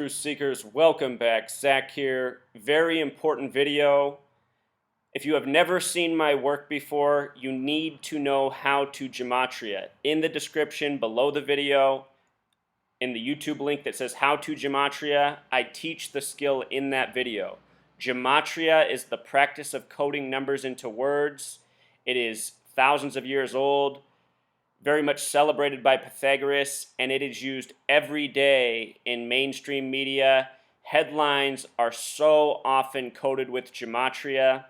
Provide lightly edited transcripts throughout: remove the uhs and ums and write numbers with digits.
Truth Seekers, welcome back. Zach here. Very important video. If you have never seen my work before, you need to know how to gematria. In the description below the video, in the YouTube link that says how to gematria, I teach the skill in that video. Gematria is the practice of coding numbers into words. It is thousands of years old, very much celebrated by Pythagoras, and it is used every day in mainstream media. Headlines are so often coded with gematria.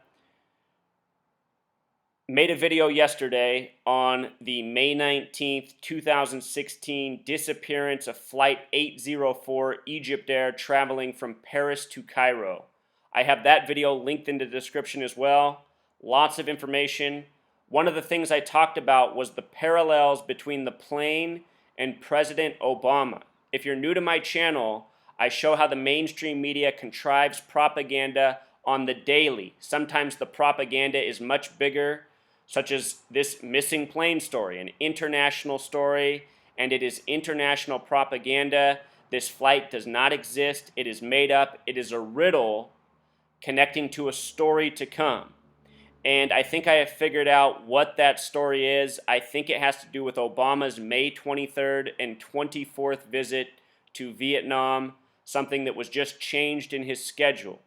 Made a video yesterday on the May 19th, 2016 disappearance of Flight 804 EgyptAir traveling from Paris to Cairo. I have that video linked in the description as well. Lots of information. One of the things I talked about was the parallels between the plane and President Obama. If you're new to my channel, I show how the mainstream media contrives propaganda on the daily. Sometimes the propaganda is much bigger, such as this missing plane story, an international story, and it is international propaganda. This flight does not exist. It is made up. It is a riddle connecting to a story to come. And I think I have figured out what that story is. I think it has to do with Obama's May 23rd and 24th visit to Vietnam, something that was just changed in his schedule.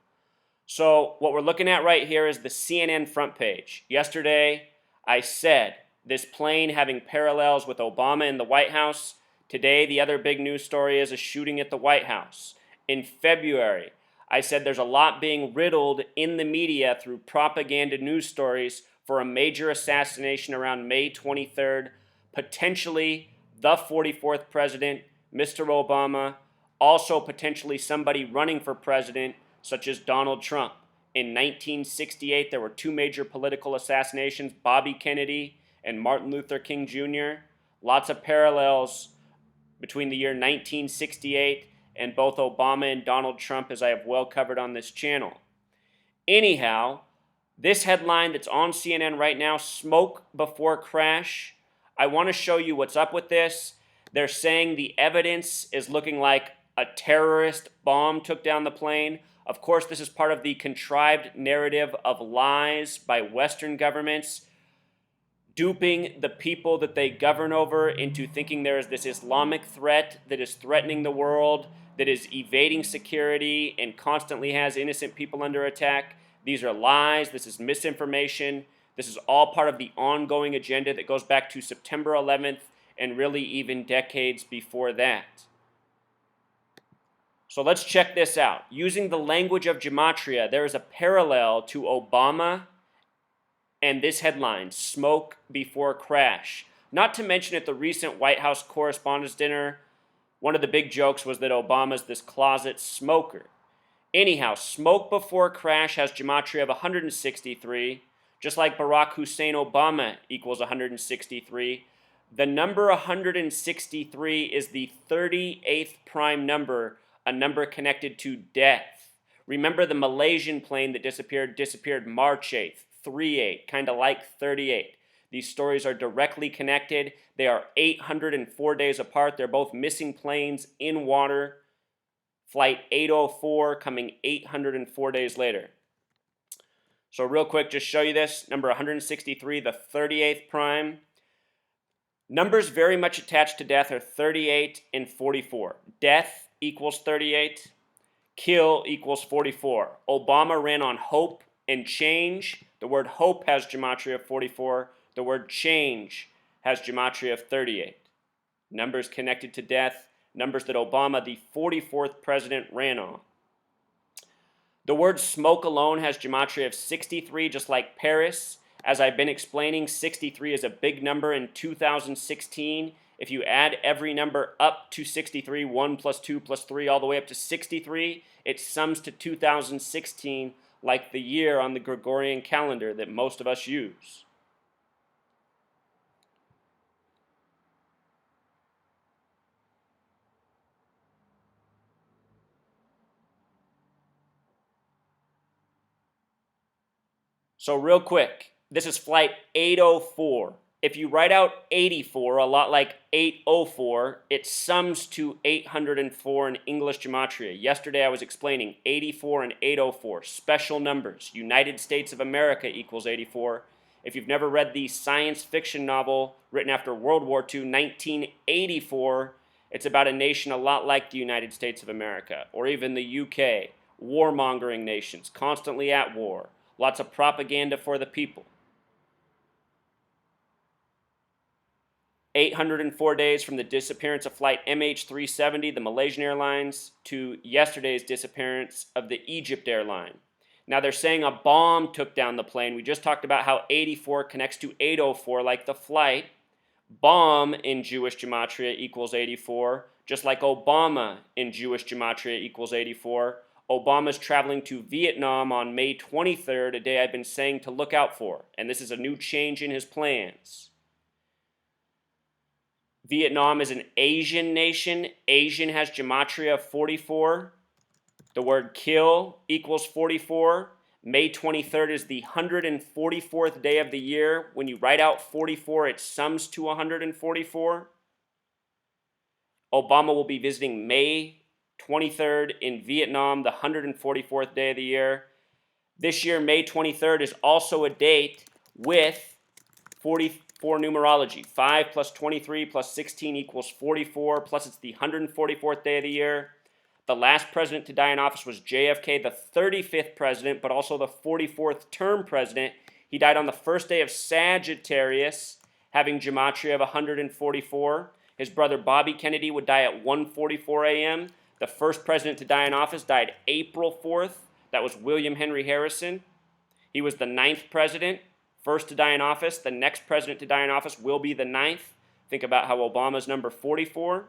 So what we're looking at right here is the CNN front page. Yesterday, I said this plane having parallels with Obama in the White House. Today, the other big news story is a shooting at the White House. In February, I said there's a lot being riddled in the media through propaganda news stories for a major assassination around May 23rd, potentially the 44th president, Mr. Obama, also potentially somebody running for president, such as Donald Trump. In 1968, there were two major political assassinations, Bobby Kennedy and Martin Luther King Jr. Lots of parallels between the year 1968 and both Obama and Donald Trump, as I have well covered on this channel. Anyhow, this headline that's on CNN right now, smoke before crash, I want to show you what's up with this. They're saying the evidence is looking like a terrorist bomb took down the plane. Of course, this is part of the contrived narrative of lies by Western governments, duping the people that they govern over into thinking there is this Islamic threat that is threatening the world, that is evading security and constantly has innocent people under attack. These are lies. This is misinformation. This is all part of the ongoing agenda that goes back to September 11th and really even decades before that. So let's check this out. Using the language of gematria, there is a parallel to Obama and this headline, smoke before crash. Not to mention at the recent White House Correspondents' Dinner, one of the big jokes was that Obama's this closet smoker. Anyhow, smoke before crash has gematria of 163, just like Barack Hussein Obama equals 163. The number 163 is the 38th prime number, a number connected to death. Remember the Malaysian plane that disappeared March 8th, 38, kind of like 38. These stories are directly connected. They are 804 days apart. They're both missing planes in water. Flight 804 coming 804 days later. So real quick, just show you this. Number 163, the 38th prime. Numbers very much attached to death are 38 and 44. Death equals 38. Kill equals 44. Obama ran on hope and change. The word hope has gematria of 44. The word change has gematria of 38. Numbers connected to death, numbers that Obama, the 44th president, ran on. The word smoke alone has gematria of 63, just like Paris. As I've been explaining, 63 is a big number in 2016. If you add every number up to 63, 1 plus 2 plus 3, all the way up to 63, it sums to 2016, like the year on the Gregorian calendar that most of us use. So real quick, this is flight 804. if you write out 84, a lot like 804, it sums to 804 in English gematria. Yesterday I was explaining 84 and 804, special numbers. United States of America equals 84. If you've never read the science fiction novel written after World War II, 1984, it's about a nation a lot like the United States of America, or even the UK, warmongering nations, constantly at war, lots of propaganda for the people. 804 days from the disappearance of Flight MH-370, the Malaysian Airlines, to yesterday's disappearance of the EgyptAir line. Now they're saying a bomb took down the plane. We just talked about how 84 connects to 804 like the flight. Bomb in Jewish gematria equals 84, just like Obama in Jewish gematria equals 84. Obama's traveling to Vietnam on May 23rd, a day I've been saying to look out for, and this is a new change in his plans. Vietnam is an Asian nation. Asian has gematria of 44. The word kill equals 44. May 23rd is the 144th day of the year. When you write out 44, it sums to 144. Obama will be visiting May 23rd in Vietnam, the 144th day of the year. This year, May 23rd is also a date with 44 numerology. 5 plus 23 plus 16 equals 44, plus it's the 144th day of the year. The last president to die in office was JFK, the 35th president, but also the 44th term president. He died on the first day of Sagittarius, having gematria of 144. His brother Bobby Kennedy would die at 1:44 a.m. The first president to die in office died April 4th. That was William Henry Harrison. He was the 9th president, first to die in office. The next president to die in office will be the 9th. Think about how Obama's number 44.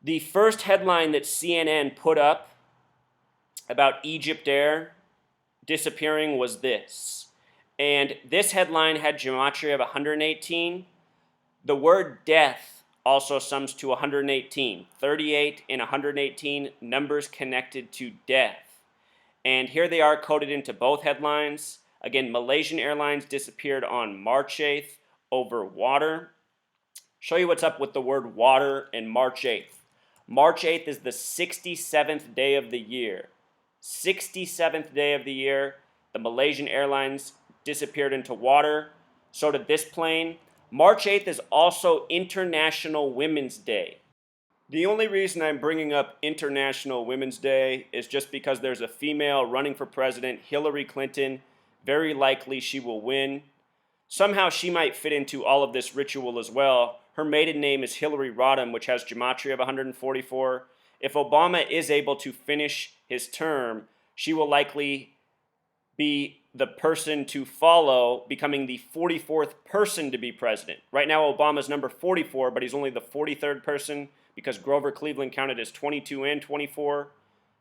The first headline that CNN put up about EgyptAir disappearing was this. And this headline had gematria of 118. The word death also sums to 118. 38 and 118, numbers connected to death. And here they are coded into both headlines. Again, Malaysian Airlines disappeared on March 8th over water. Show you what's up with the word water and March 8th. March 8th is the 67th day of the year. 67th day of the year, the Malaysian Airlines disappeared into water. So did this plane. March 8th is also International Women's Day. The only reason I'm bringing up International Women's Day is just because there's a female running for president, Hillary Clinton. Very likely she will win. Somehow she might fit into all of this ritual as well. Her maiden name is Hillary Rodham, which has gematria of 144. If Obama is able to finish his term, she will likely be the person to follow, becoming the 44th person to be president. Right now, Obama's number 44, but he's only the 43rd person because Grover Cleveland counted as 22 and 24.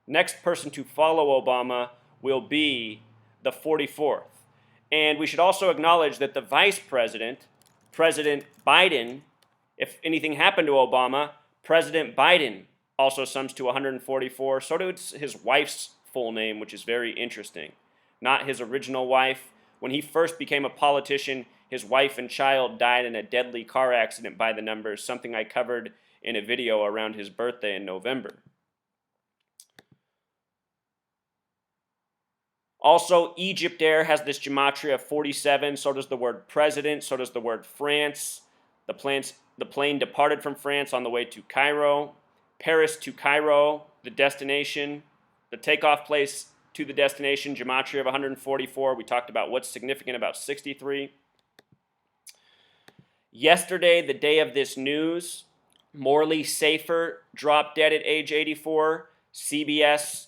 Next person to follow Obama will be the 44th. And we should also acknowledge that the vice president, President Biden, if anything happened to Obama, President Biden also sums to 144. So does his wife's full name, which is very interesting. Not his original wife. When he first became a politician, his wife and child died in a deadly car accident by the numbers, something I covered in a video around his birthday in November. Also, EgyptAir has this gematria of 47, so does the word president, so does the word France. The plane departed from France on the way to Cairo. Paris to Cairo, the destination. The takeoff place to the destination, gematria of 144. We talked about what's significant about 63. Yesterday, the day of this news, Morley Safer dropped dead at age 84. CBS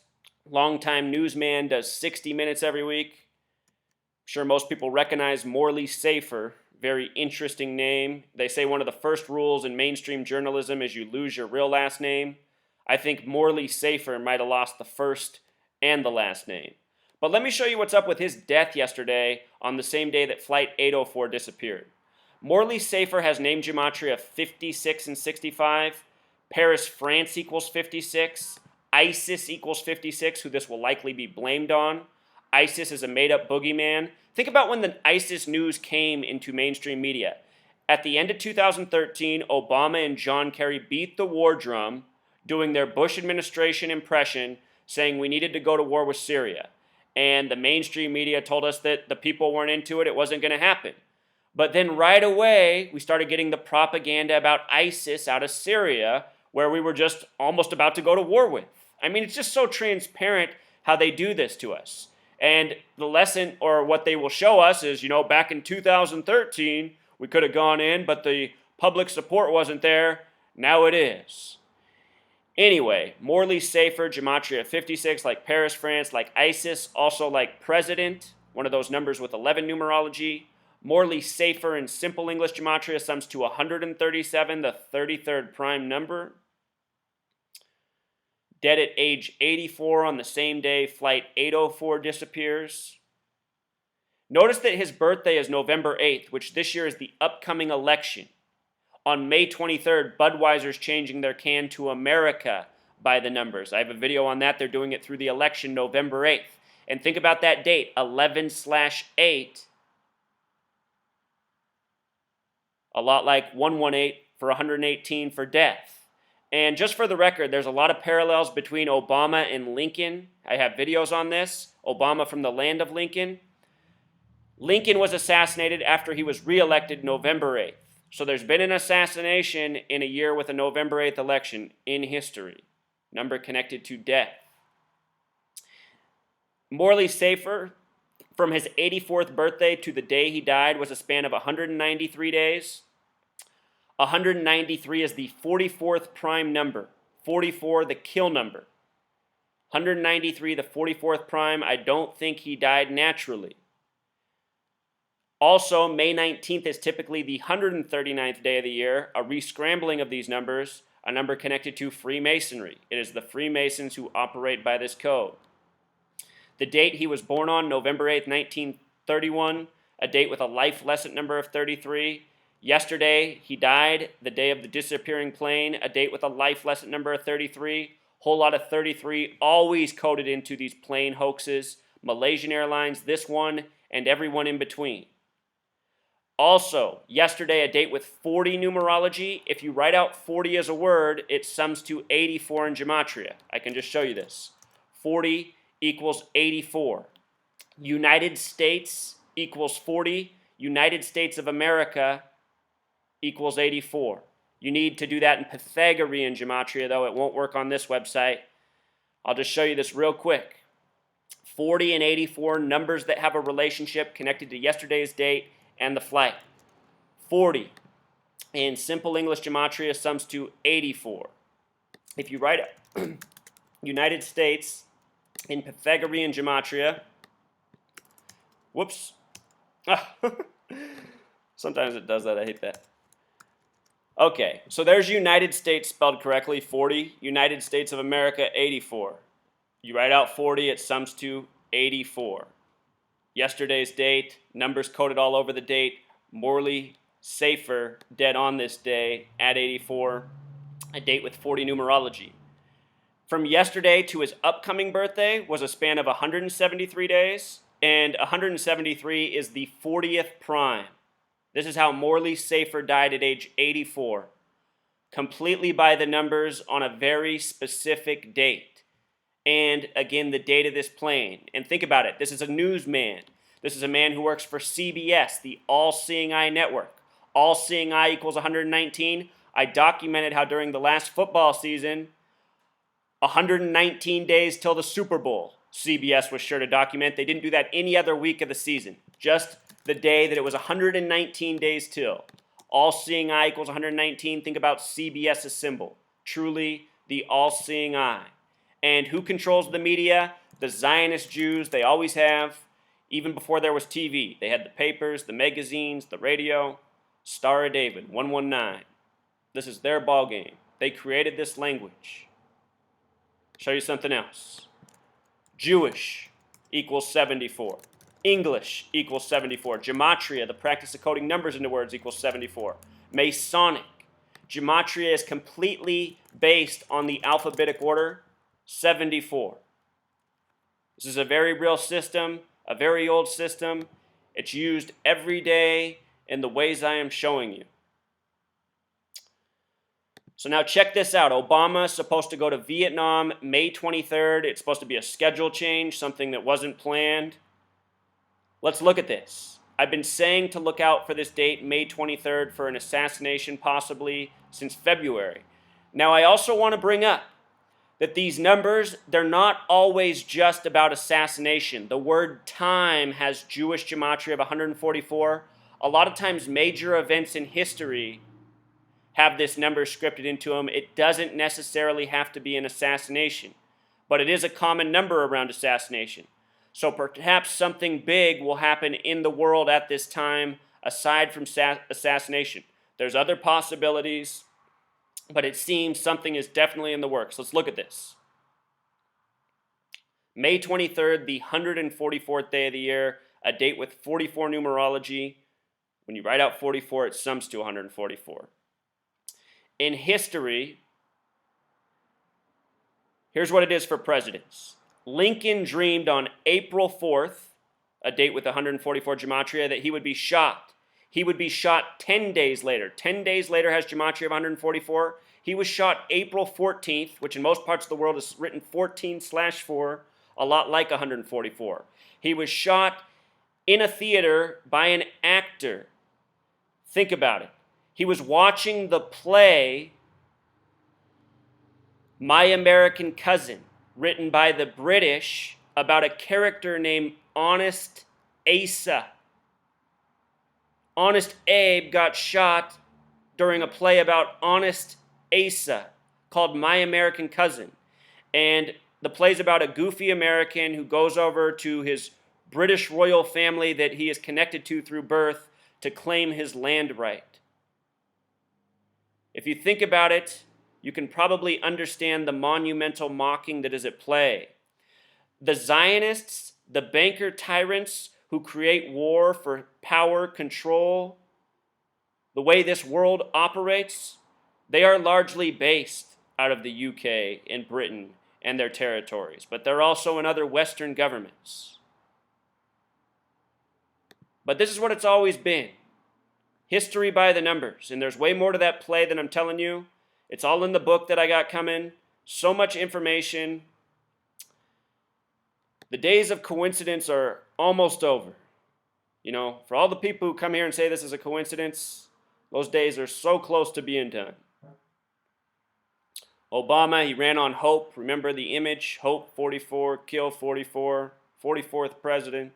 longtime newsman does 60 Minutes every week. I'm sure most people recognize Morley Safer. Very interesting name. They say one of the first rules in mainstream journalism is you lose your real last name. I think Morley Safer might have lost the first and the last name. But let me show you what's up with his death yesterday on the same day that Flight 804 disappeared. Morley Safer has name gematria of 56 and 65. Paris, France equals 56. ISIS equals 56, who this will likely be blamed on. ISIS is a made-up boogeyman. Think about when the ISIS news came into mainstream media. At the end of 2013, Obama and John Kerry beat the war drum, doing their Bush administration impression, saying we needed to go to war with Syria. And the mainstream media told us that the people weren't into it, it wasn't going to happen. But then right away, we started getting the propaganda about ISIS out of Syria, where we were just almost about to go to war with. I mean, it's just so transparent how they do this to us. And the lesson, or what they will show us is, back in 2013, we could have gone in, but the public support wasn't there. Now it is. Anyway, Morley safer, gematria 56, like Paris, France, like ISIS, also like president, one of those numbers with 11 numerology. Morley safer in simple English gematria sums to 137, the 33rd prime number. Dead at age 84 on the same day Flight 804 disappears. Notice that his birthday is November 8th, which this year is the upcoming election. On May 23rd, Budweiser's changing their can to America by the numbers. I have a video on that. They're doing it through the election November 8th. And think about that date, 11/8. A lot like 118 for 118 for death. And just for the record, there's a lot of parallels between Obama and Lincoln. I have videos on this. Obama from the land of Lincoln. Lincoln was assassinated after he was reelected November 8th. So there's been an assassination in a year with a November 8th election in history. Number connected to death. Morley safer, from his 84th birthday to the day he died, was a span of 193 days. 193 is the 44th prime number. 44, the kill number. 193, the 44th prime. I don't think he died naturally. Also, May 19th is typically the 139th day of the year, a re-scrambling of these numbers, a number connected to Freemasonry. It is the Freemasons who operate by this code. The date he was born on, November 8th, 1931, a date with a life lesson number of 33. Yesterday, he died, the day of the disappearing plane, a date with a life lesson number of 33. Whole lot of 33, always coded into these plane hoaxes. Malaysian Airlines, this one, and everyone in between. Also, yesterday, a date with 40 numerology. If you write out 40 as a word, it sums to 84 in gematria. I can just show you this. 40 equals 84. United States equals 40. United States of America equals 84. You need to do that in Pythagorean gematria, though it won't work on this website. I'll just show you this real quick. 40 and 84, numbers that have a relationship connected to yesterday's date and the flight. 40 in simple English gematria sums to 84. If you write United States in Pythagorean gematria, whoops. Sometimes it does that, I hate that. Okay, so there's United States spelled correctly, 40. United States of America, 84. You write out 40, it sums to 84. Yesterday's date, numbers coded all over the date. Morley safer, dead on this day, at 84. A date with 40 numerology. From yesterday to his upcoming birthday was a span of 173 days, and 173 is the 40th prime. This is how Morley safer died at age 84. Completely by the numbers on a very specific date. And again, the date of this plane. And think about it. This is a newsman. This is a man who works for CBS, the All-Seeing Eye Network. All-Seeing Eye equals 119. I documented how during the last football season, 119 days till the Super Bowl, CBS was sure to document. They didn't do that any other week of the season. Just the day that it was 119 days till. All-Seeing Eye equals 119. Think about CBS's symbol. Truly the All-Seeing Eye. And who controls the media? The Zionist Jews. They always have. Even before there was TV. They had the papers, the magazines, the radio. Star of David, 119. This is their ball game. They created this language. Show you something else. Jewish equals 74. English equals 74. Gematria, the practice of coding numbers into words, equals 74. Masonic. Gematria is completely based on the alphabetic order. 74. This is a very real system, a very old system. It's used every day in the ways I am showing you. So now check this out. Obama is supposed to go to Vietnam May 23rd. It's supposed to be a schedule change, something that wasn't planned. Let's look at this. I've been saying to look out for this date, May 23rd, for an assassination possibly since February. Now I also want to bring up that these numbers, they're not always just about assassination. The word time has Jewish gematria of 144. A lot of times major events in history have this number scripted into them. It doesn't necessarily have to be an assassination, but it is a common number around assassination. So perhaps something big will happen in the world at this time aside from assassination. There's other possibilities, but it seems something is definitely in the works. Let's look at this. May 23rd, the 144th day of the year, a date with 44 numerology. When you write out 44, it sums to 144. In history, here's what it is for presidents. Lincoln dreamed on April 4th, a date with 144 gematria, that he would be shot. He would be shot 10 days later. 10 days later has gematria of 144. He was shot April 14th, which in most parts of the world is written 14/4, a lot like 144. He was shot in a theater by an actor. Think about it. He was watching the play My American Cousin, written by the British about a character named Honest Asa. Honest Abe got shot during a play about Honest Asa called My American Cousin. And the play's about a goofy American who goes over to his British royal family that he is connected to through birth to claim his land right. If you think about it, you can probably understand the monumental mocking that is at play. The Zionists, the banker tyrants who create war for power, control, the way this world operates, they are largely based out of the UK and Britain and their territories, but they're also in other Western governments. But this is what it's always been. History by the numbers. And there's way more to that play than I'm telling you. It's all in the book that I got coming. So much information. The days of coincidence are almost over. You know, for all the people who come here and say this is a coincidence, those days are so close to being done. Obama, he ran on hope. Remember the image? Hope 44, kill 44, 44th president.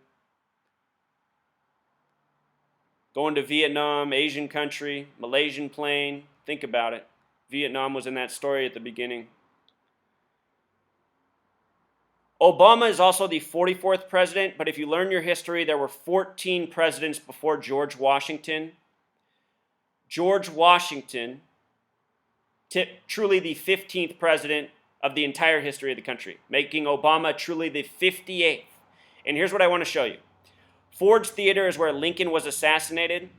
Going to Vietnam, Asian country, Malaysian plane. Think about it. Vietnam was in that story at the beginning. Obama is also the 44th president, but if you learn your history, there were 14 presidents before George Washington. George Washington, truly the 15th president of the entire history of the country, making Obama truly the 58th. And here's what I want to show you. Ford's Theater is where Lincoln was assassinated.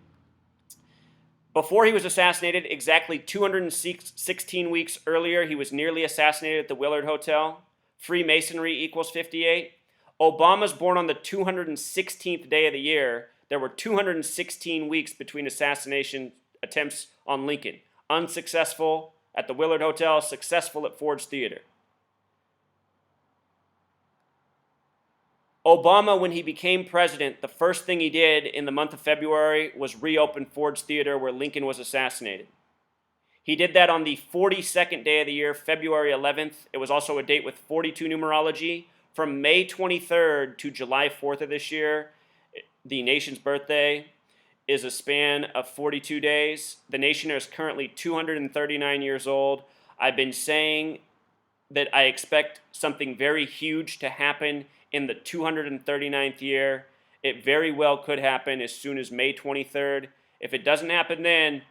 Before he was assassinated, exactly 216 weeks earlier, he was nearly assassinated at the Willard Hotel. Freemasonry equals 58. Obama's born on the 216th day of the year. There were 216 weeks between assassination attempts on Lincoln. Unsuccessful at the Willard Hotel, successful at Ford's Theater. Obama, when he became president, the first thing he did in the month of February was reopen Ford's Theater where Lincoln was assassinated. He did that on the 42nd day of the year, February 11th. It was also a date with 42 numerology. From May 23rd to July 4th of this year, the nation's birthday, is a span of 42 days. The nation is currently 239 years old. I've been saying that I expect something very huge to happen in the 239th year. It very well could happen as soon as May 23rd. If it doesn't happen then,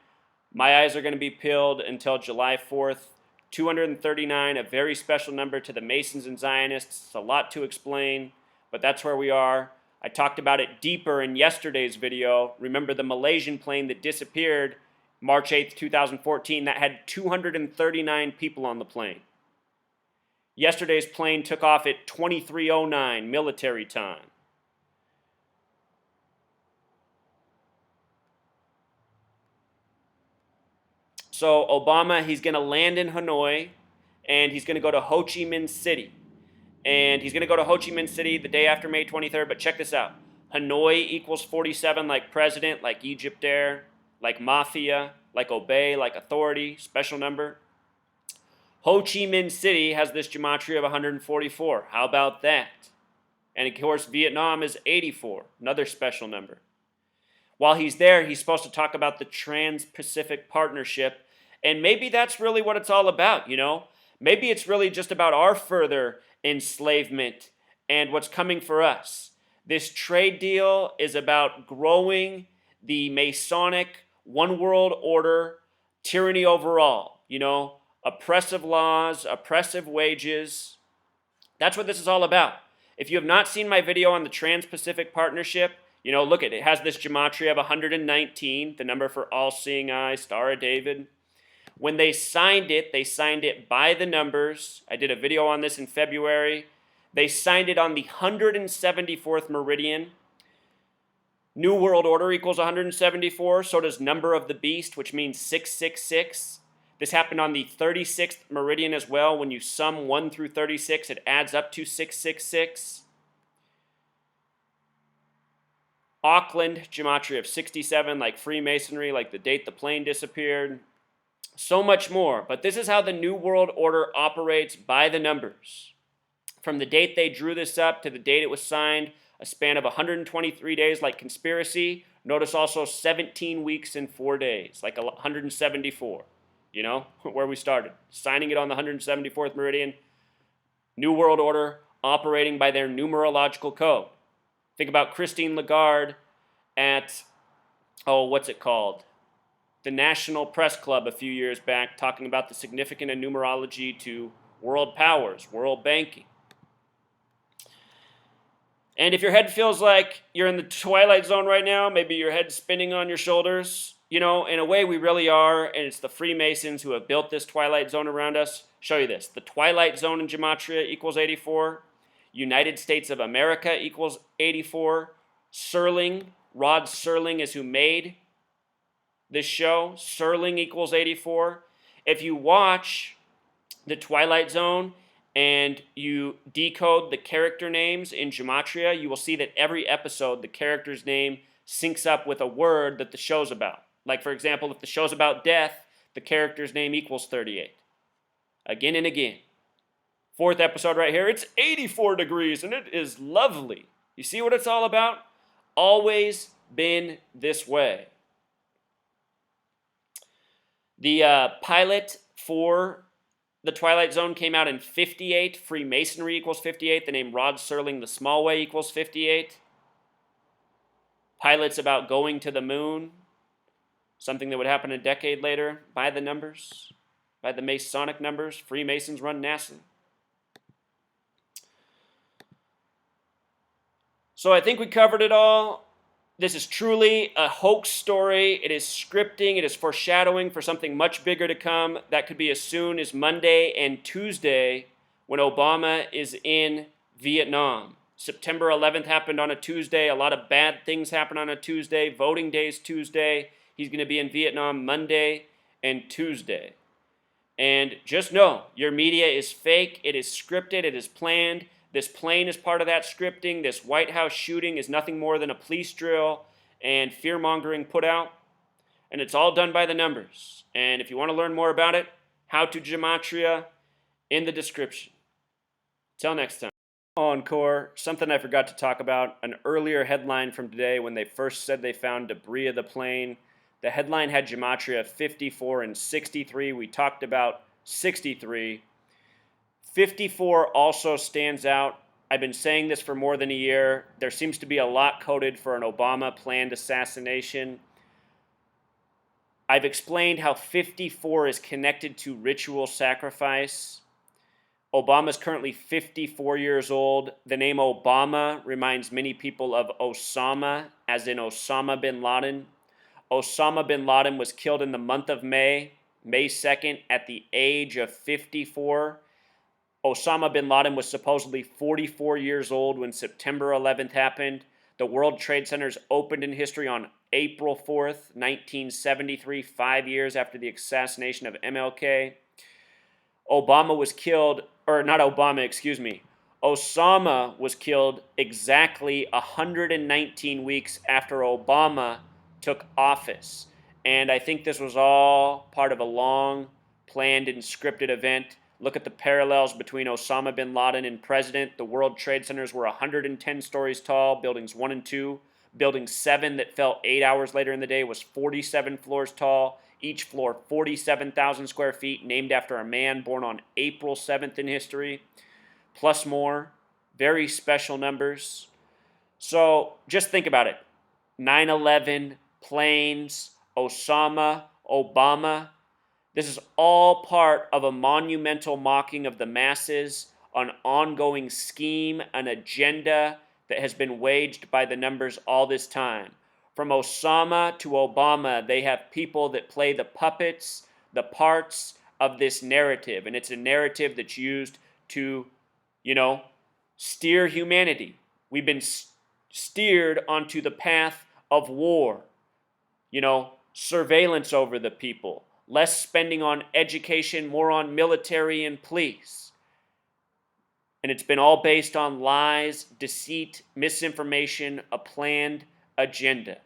my eyes are going to be peeled until July 4th. 239, a very special number to the Masons and Zionists. It's a lot to explain, but that's where we are. I talked about it deeper in yesterday's video. Remember the Malaysian plane that disappeared March 8th, 2014, that had 239 people on the plane. Yesterday's plane took off at 23:09 military time. So Obama, he's going to land in Hanoi, and he's going to go to Ho Chi Minh City. And he's going to go to Ho Chi Minh City the day after May 23rd. But check this out. Hanoi equals 47 like president, like EgyptAir, like mafia, like obey, like authority, special number. Ho Chi Minh City has this gematria of 144. How about that? And of course, Vietnam is 84, another special number. While he's there, he's supposed to talk about the Trans-Pacific Partnership, and maybe that's really what it's all about, you know? Maybe it's really just about our further enslavement and what's coming for us. This trade deal is about growing the Masonic one world order, tyranny overall, you know? Oppressive laws, oppressive wages. That's what this is all about. If you have not seen my video on the Trans-Pacific Partnership, you know, look at it. It has this gematria of 119, the number for all-seeing eye, Star of David. When they signed it by the numbers. I did a video on this in February. They signed it on the 174th meridian. New World Order equals 174, so does number of the beast, which means 666. This happened on the 36th meridian as well. When you sum 1 through 36, it adds up to 666. Auckland, gematria of 67, like Freemasonry, like the date the plane disappeared. So much more. But this is how the New World Order operates by the numbers. From the date they drew this up to the date it was signed, a span of 123 days like conspiracy. Notice also 17 weeks and 4 days, like 174. You know, where we started. Signing it on the 174th meridian. New World Order operating by their numerological code. Think about Christine Lagarde at, what's it called? The National Press Club a few years back, talking about the significance of numerology to world powers, world banking. And if your head feels like you're in the twilight zone right now, maybe your head's spinning on your shoulders, you know, in a way we really are, and it's the Freemasons who have built this twilight zone around us. Show you this. The twilight zone in gematria equals 84. United States of America equals 84. Serling, Rod Serling is who made this show. Serling equals 84. If you watch the Twilight Zone and you decode the character names in gematria, you will see that every episode the character's name syncs up with a word that the show's about. Like, for example, if the show's about death, the character's name equals 38. Again and again. Fourth episode right here, it's 84 degrees, and it is lovely. You see what it's all about? Always been this way. The pilot for the Twilight Zone came out in 58. Freemasonry equals 58. The name Rod Serling the Small Way equals 58. Pilots about going to the moon, something that would happen a decade later, by the numbers, by the Masonic numbers. Freemasons run NASA. So I think we covered it all. This is truly a hoax story. It is scripting. It is foreshadowing for something much bigger to come. That could be as soon as Monday and Tuesday when Obama is in Vietnam. September 11th happened on a Tuesday. A lot of bad things happen on a Tuesday. Voting day is Tuesday. He's going to be in Vietnam Monday and Tuesday. And just know, your media is fake. It is scripted. It is planned. This plane is part of that scripting. This White House shooting is nothing more than a police drill and fear-mongering put out. And it's all done by the numbers. And if you want to learn more about it, how to gematria in the description. Till next time. Encore, something I forgot to talk about, an earlier headline from today when they first said they found debris of the plane. The headline had gematria 54 and 63. We talked about 63. 54 also stands out. I've been saying this for more than a year. There seems to be a lot coded for an Obama planned assassination. I've explained how 54 is connected to ritual sacrifice. Obama's currently 54 years old. The name Obama reminds many people of Osama, as in Osama bin Laden. Osama bin Laden was killed in the month of May, May 2nd, at the age of 54. Osama bin Laden was supposedly 44 years old when September 11th happened. The World Trade Centers opened in history on April 4th, 1973, 5 years after the assassination of MLK. Obama was killed, or not Obama, excuse me. Osama was killed exactly 119 weeks after Obama took office. And I think this was all part of a long, planned, and scripted event. Look at the parallels between Osama bin Laden and President. The World Trade Centers were 110 stories tall, buildings 1 and 2. Building 7 that fell 8 hours later in the day was 47 floors tall. Each floor 47,000 square feet, named after a man born on April 7th in history, plus more. Very special numbers. So just think about it. 9/11, planes, Osama, Obama. This is all part of a monumental mocking of the masses, an ongoing scheme, an agenda that has been waged by the numbers all this time. From Osama to Obama, they have people that play the puppets, the parts of this narrative. And it's a narrative that's used to, steer humanity. We've been steered onto the path of war, surveillance over the people, less spending on education, more on military and police. And it's been all based on lies, deceit, misinformation, a planned agenda.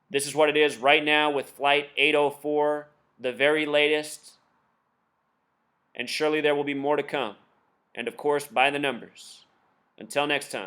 This is what it is right now with Flight 804, the very latest. And surely there will be more to come. And of course, by the numbers. Until next time.